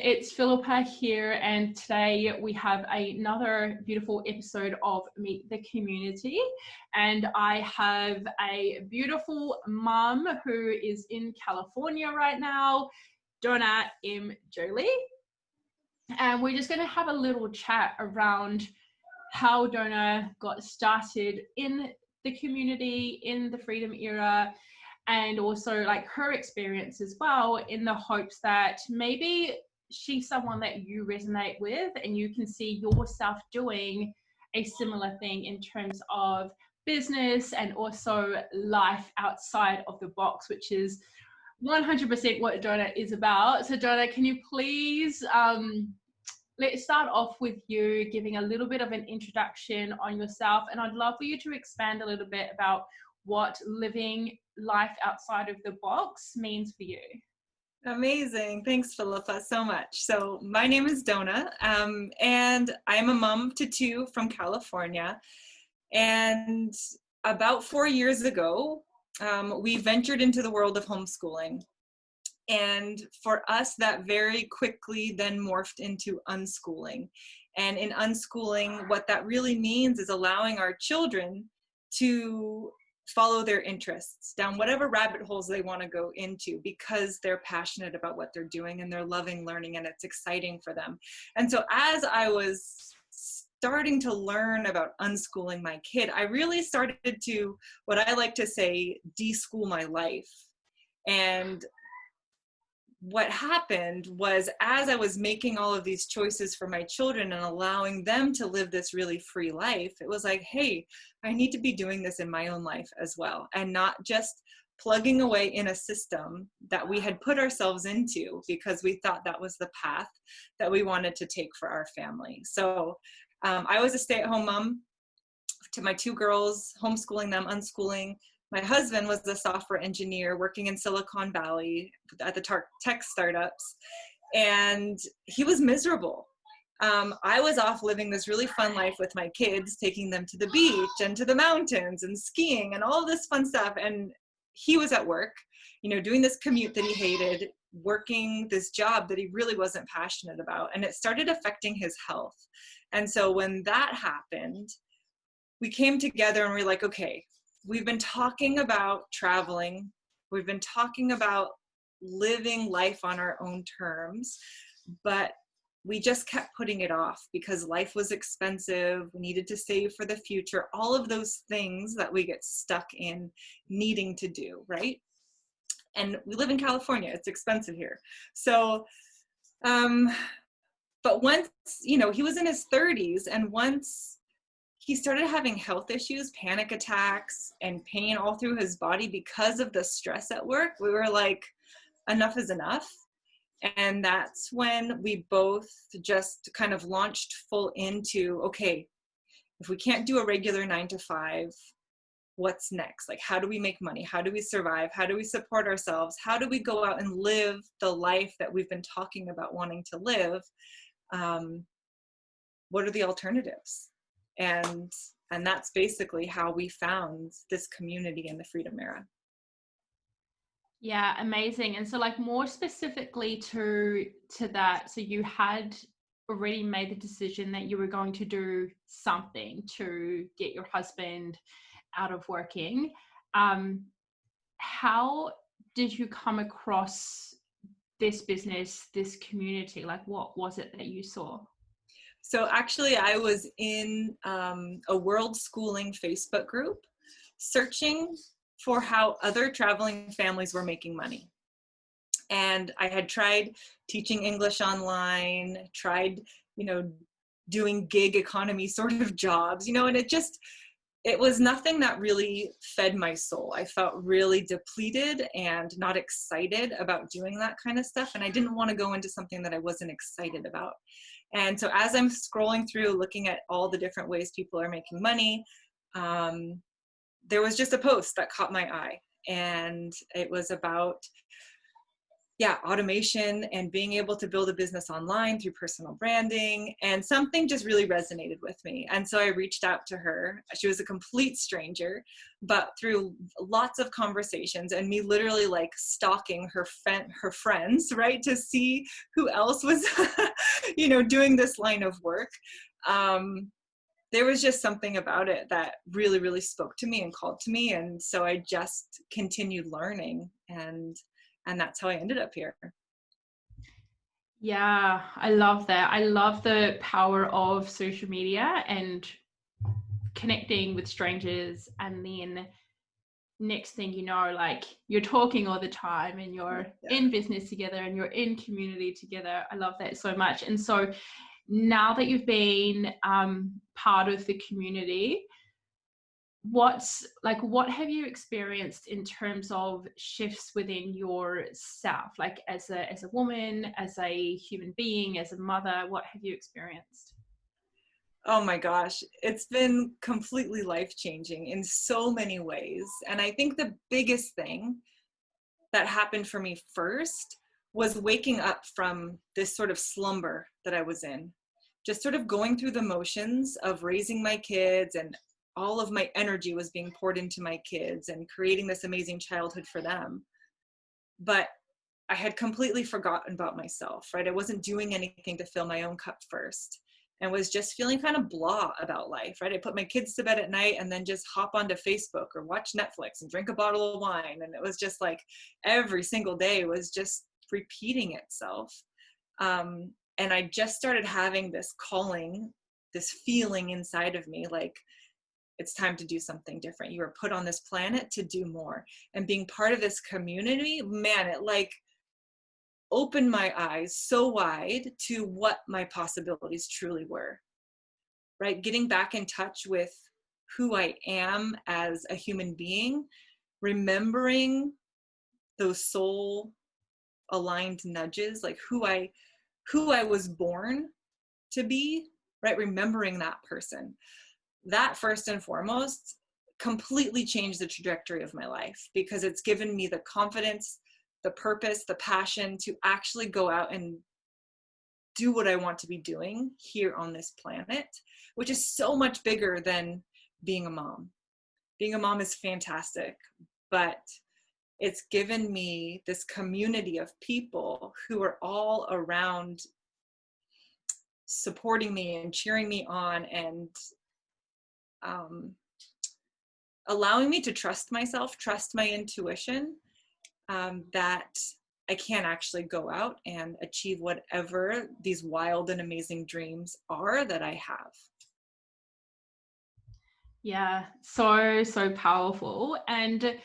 It's Phillipa here, and today we have another beautiful episode of Meet the Community. And I have a beautiful mum who is in California right now, Dona Jolie. And we're just going to have a little chat around how Dona got started in the community, in the freedom era, and also like her experience as well, in the hopes that maybe she's someone that you resonate with and you can see yourself doing a similar thing in terms of business and also life outside of the box, which is 100% what Dona is about. So Dona, can you please let's start off with you giving a little bit of an introduction on yourself, and I'd love for you to expand a little bit about what living life outside of the box means for you. Amazing. Thanks, Phillipa, so much. So my name is Dona, and I'm a mom to two from California. And about 4 years ago, we ventured into the world of homeschooling. And for us, that very quickly then morphed into unschooling. And in unschooling, what that really means is allowing our children to follow their interests down whatever rabbit holes they want to go into, because they're passionate about what they're doing and they're loving learning and it's exciting for them. And so as I was starting to learn about unschooling my kid, I really started to, what I like to say, de-school my life. And what happened was, as I was making all of these choices for my children and allowing them to live this really free life, it was like, hey, I need to be doing this in my own life as well, and not just plugging away in a system that we had put ourselves into because we thought that was the path that we wanted to take for our family. So I was a stay-at-home mom to my two girls, homeschooling them, unschooling. My husband was a software engineer working in Silicon Valley at the tech startups, and he was miserable. I was off living this really fun life with my kids, taking them to the beach and to the mountains and skiing and all this fun stuff. And he was at work, doing this commute that he hated, working this job that he really wasn't passionate about. And it started affecting his health. And so when that happened, we came together and we're like, okay, we've been talking about traveling. We've been talking about living life on our own terms, but we just kept putting it off because life was expensive. We needed to save for the future, all of those things that we get stuck in needing to do, right? And we live in California, it's expensive here. So, but once, he was in his 30s, and once he started having health issues, panic attacks, and pain all through his body because of the stress at work, we were like, enough is enough. And that's when we both just kind of launched full into, okay, if we can't do a regular 9-to-5, what's next? Like, how do we make money? How do we survive? How do we support ourselves? How do we go out and live the life that we've been talking about wanting to live? What are the alternatives? And that's basically how we found this community in the freedom era. Yeah, amazing. And so like more specifically to that, so you had already made the decision that you were going to do something to get your husband out of working. How did you come across this business, this community? Like, what was it that you saw? So actually I was in a world schooling Facebook group searching for how other traveling families were making money. And I had tried teaching English online, tried, doing gig economy sort of jobs, and it was nothing that really fed my soul. I felt really depleted and not excited about doing that kind of stuff. And I didn't want to go into something that I wasn't excited about. And so as I'm scrolling through, looking at all the different ways people are making money, there was just a post that caught my eye. And it was about, automation and being able to build a business online through personal branding. And something just really resonated with me. And so I reached out to her. She was a complete stranger, but through lots of conversations and me literally like stalking her friends, right, to see who else was, doing this line of work. There was just something about it that really, really spoke to me and called to me. And so I just continued learning, and that's how I ended up here. Yeah, I love that. I love the power of social media and connecting with strangers, and then next thing you know, like you're talking all the time and you're in business together and you're in community together. I love that so much. And so now that you've been part of the community, what have you experienced in terms of shifts within yourself, like as a woman, as a human being, as a mother? What have you experienced? Oh my gosh, it's been completely life-changing in so many ways. And I think the biggest thing that happened for me first was waking up from this sort of slumber that I was in, just sort of going through the motions of raising my kids, and all of my energy was being poured into my kids and creating this amazing childhood for them. But I had completely forgotten about myself, right? I wasn't doing anything to fill my own cup first, and was just feeling kind of blah about life, right? I put my kids to bed at night and then just hop onto Facebook or watch Netflix and drink a bottle of wine. And it was just like every single day was just repeating itself. And I just started having this calling, this feeling inside of me, like it's time to do something different. You were put on this planet to do more. And being part of this community, man, it like opened my eyes so wide to what my possibilities truly were, right? Getting back in touch with who I am as a human being, remembering those soul aligned nudges, like who I was born to be, right? Remembering that person. That first and foremost completely changed the trajectory of my life, because it's given me the confidence, the purpose, the passion to actually go out and do what I want to be doing here on this planet, which is so much bigger than being a mom. Being a mom is fantastic, but it's given me this community of people who are all around supporting me and cheering me on, and allowing me to trust myself, trust my intuition, that I can actually go out and achieve whatever these wild and amazing dreams are that I have. Yeah, so powerful. And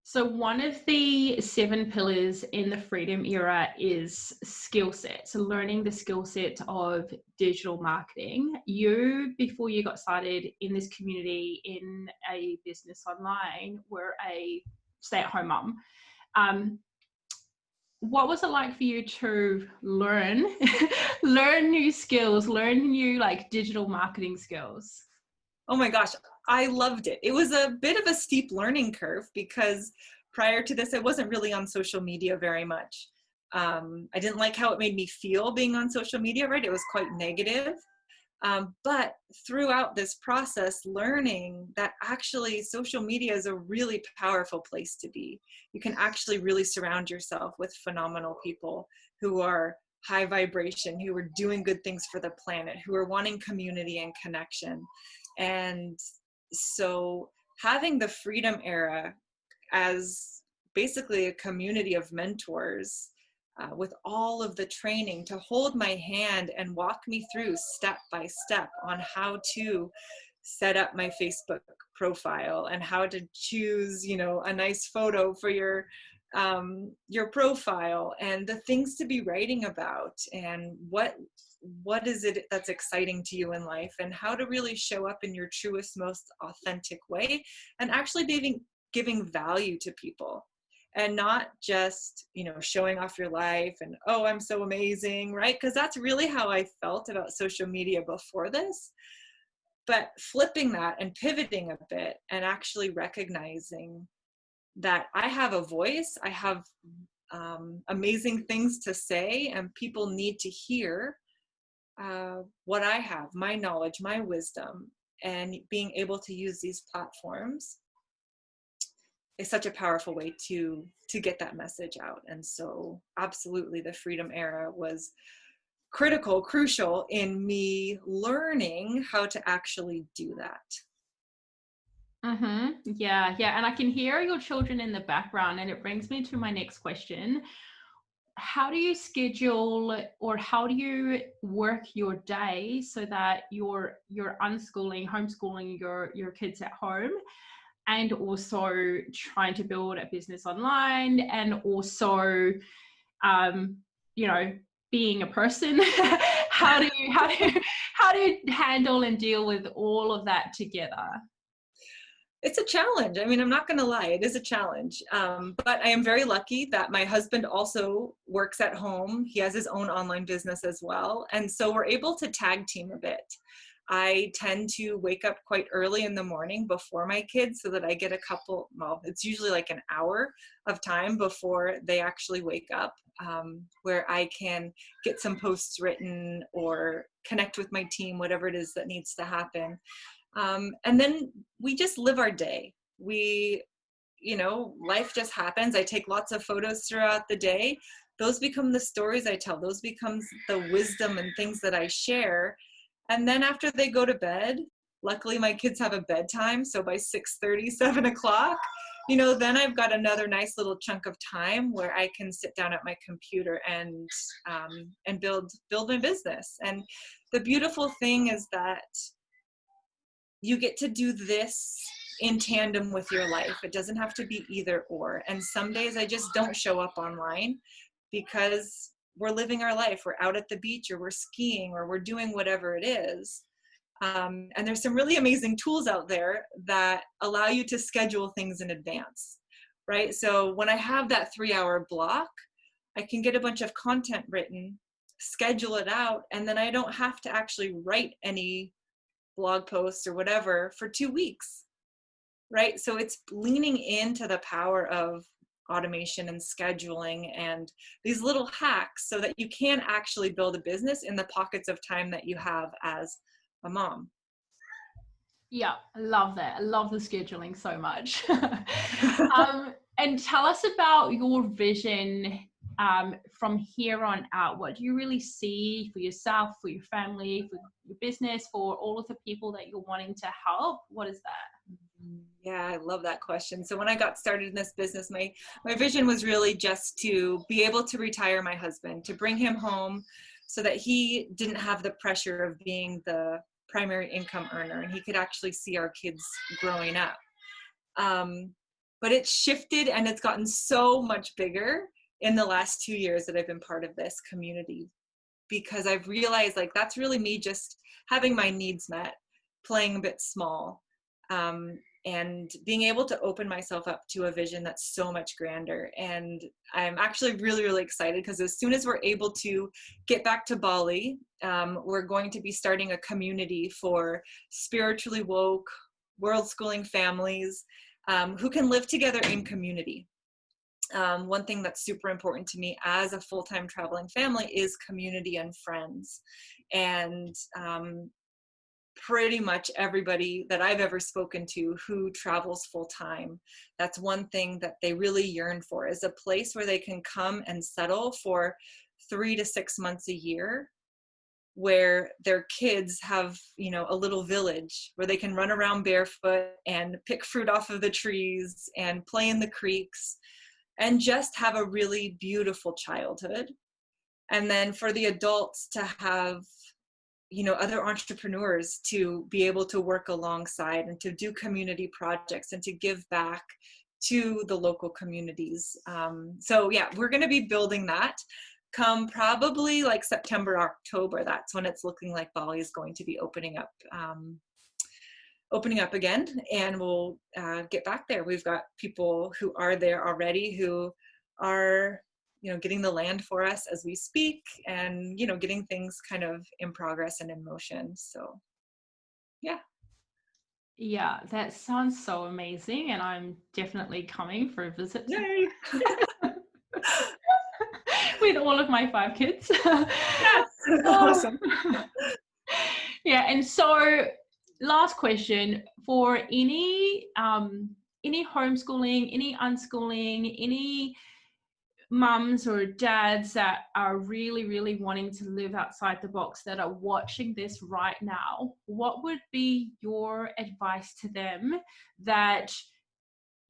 so one of the 7 pillars in the freedom era is skill set. So learning the skill set of digital marketing. You, before you got started in this community in a business online, were a stay-at-home mom. What was it like for you to learn new skills, learn new like digital marketing skills? Oh my gosh, I loved it. It was a bit of a steep learning curve, because prior to this, I wasn't really on social media very much. I didn't like how it made me feel being on social media, right? It was quite negative. But throughout this process, learning that actually social media is a really powerful place to be. You can actually really surround yourself with phenomenal people who are high vibration, who are doing good things for the planet, who are wanting community and connection. And so having the freedom era as basically a community of mentors, with all of the training to hold my hand and walk me through step by step on how to set up my Facebook profile and how to choose, a nice photo for your profile, and the things to be writing about, and what is it that's exciting to you in life, and how to really show up in your truest, most authentic way, and actually giving value to people. And not just, showing off your life and, oh, I'm so amazing, right? Because that's really how I felt about social media before this. But flipping that and pivoting a bit and actually recognizing that I have a voice, I have amazing things to say, and people need to hear what I have, my knowledge, my wisdom, and being able to use these platforms is such a powerful way to get that message out. And so absolutely the freedom era was crucial in me learning how to actually do that. Yeah, and I can hear your children in the background, and it brings me to my next question. How do you schedule, or how do you work your day so that you're homeschooling your kids at home, and also trying to build a business online, and also being a person? how do you handle and deal with all of that together? It's a challenge. I mean, I'm not going to lie, it is a challenge. But I am very lucky that my husband also works at home. He has his own online business as well. And so we're able to tag team a bit. I tend to wake up quite early in the morning before my kids so that I get it's usually like an hour of time before they actually wake up, where I can get some posts written or connect with my team, whatever it is that needs to happen. And then we just live our day. Life just happens. I take lots of photos throughout the day. Those become the stories I tell. Those becomes the wisdom and things that I share. And then after they go to bed, luckily my kids have a bedtime. So by 6:30, 7 o'clock, then I've got another nice little chunk of time where I can sit down at my computer and build my business. And the beautiful thing is that you get to do this in tandem with your life. It doesn't have to be either or. And some days I just don't show up online because we're living our life. We're out at the beach, or we're skiing, or we're doing whatever it is. And there's some really amazing tools out there that allow you to schedule things in advance, right? So when I have that 3-hour block, I can get a bunch of content written, schedule it out, and then I don't have to actually write any blog posts or whatever for 2 weeks, right? So it's leaning into the power of automation and scheduling and these little hacks so that you can actually build a business in the pockets of time that you have as a mom. Yeah, I love that. I love the scheduling so much. And tell us about your vision from here on out. What do you really see for yourself, for your family, for your business, for all of the people that you're wanting to help? What is that? Yeah, I love that question. So when I got started in this business, my vision was really just to be able to retire my husband, to bring him home so that he didn't have the pressure of being the primary income earner, and he could actually see our kids growing up. But it's shifted, and it's gotten so much bigger in the last 2 years that I've been part of this community, because I've realized like that's really me just having my needs met, playing a bit small, and being able to open myself up to a vision that's so much grander. And I'm actually really, really excited because as soon as we're able to get back to Bali, we're going to be starting a community for spiritually woke, world schooling families who can live together in community. One thing that's super important to me as a full-time traveling family is community and friends. And pretty much everybody that I've ever spoken to who travels full-time, that's one thing that they really yearn for, is a place where they can come and settle for 3 to 6 months a year, where their kids have, a little village where they can run around barefoot and pick fruit off of the trees and play in the creeks and just have a really beautiful childhood. And then for the adults to have other entrepreneurs to be able to work alongside and to do community projects and to give back to the local communities. So yeah, we're going to be building that come probably like September, October. That's when it's looking like Bali is going to be opening up again, and we'll get back there. We've got people who are there already who are getting the land for us as we speak, and, getting things kind of in progress and in motion. So, yeah. Yeah, that sounds so amazing. And I'm definitely coming for a visit. Yay! with all of my 5 kids. Yes. Oh. Awesome. Yeah, and so last question for any homeschooling, any unschooling, any mums or dads that are really, really wanting to live outside the box that are watching this right now, what would be your advice to them that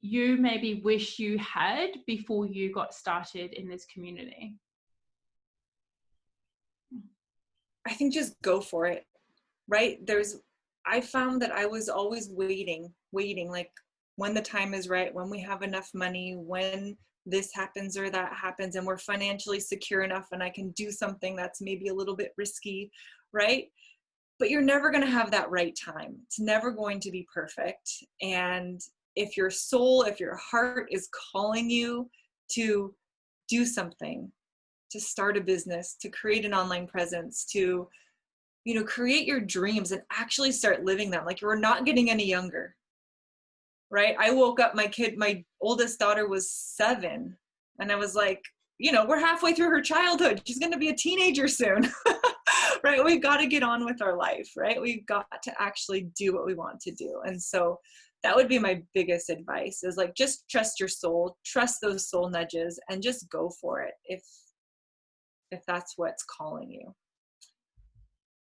you maybe wish you had before you got started in this community? I think just go for it, right? I found that I was always waiting, like when the time is right, when we have enough money, when this happens or that happens, and we're financially secure enough and I can do something that's maybe a little bit risky, right? But you're never going to have that right time. It's never going to be perfect. And if your soul, if your heart is calling you to do something, to start a business, to create an online presence, to create your dreams and actually start living them. Like, you're not getting any younger, right? I woke up, my oldest daughter was 7, and I was like, we're halfway through her childhood. She's going to be a teenager soon, right? We've got to get on with our life, right? We've got to actually do what we want to do. And so that would be my biggest advice, is like, just trust your soul, trust those soul nudges, and just go for it if that's what's calling you.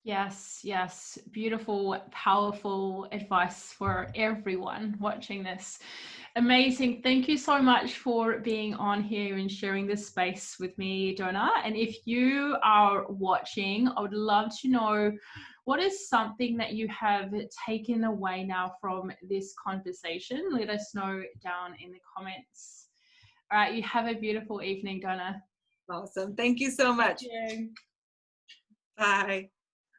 Yes, yes. Beautiful, powerful advice for everyone watching this. Amazing. Thank you so much for being on here and sharing this space with me, Dona. And if you are watching, I would love to know, what is something that you have taken away now from this conversation? Let us know down in the comments. All right, you have a beautiful evening, Dona. Awesome. Thank you so much. Thank you. Bye.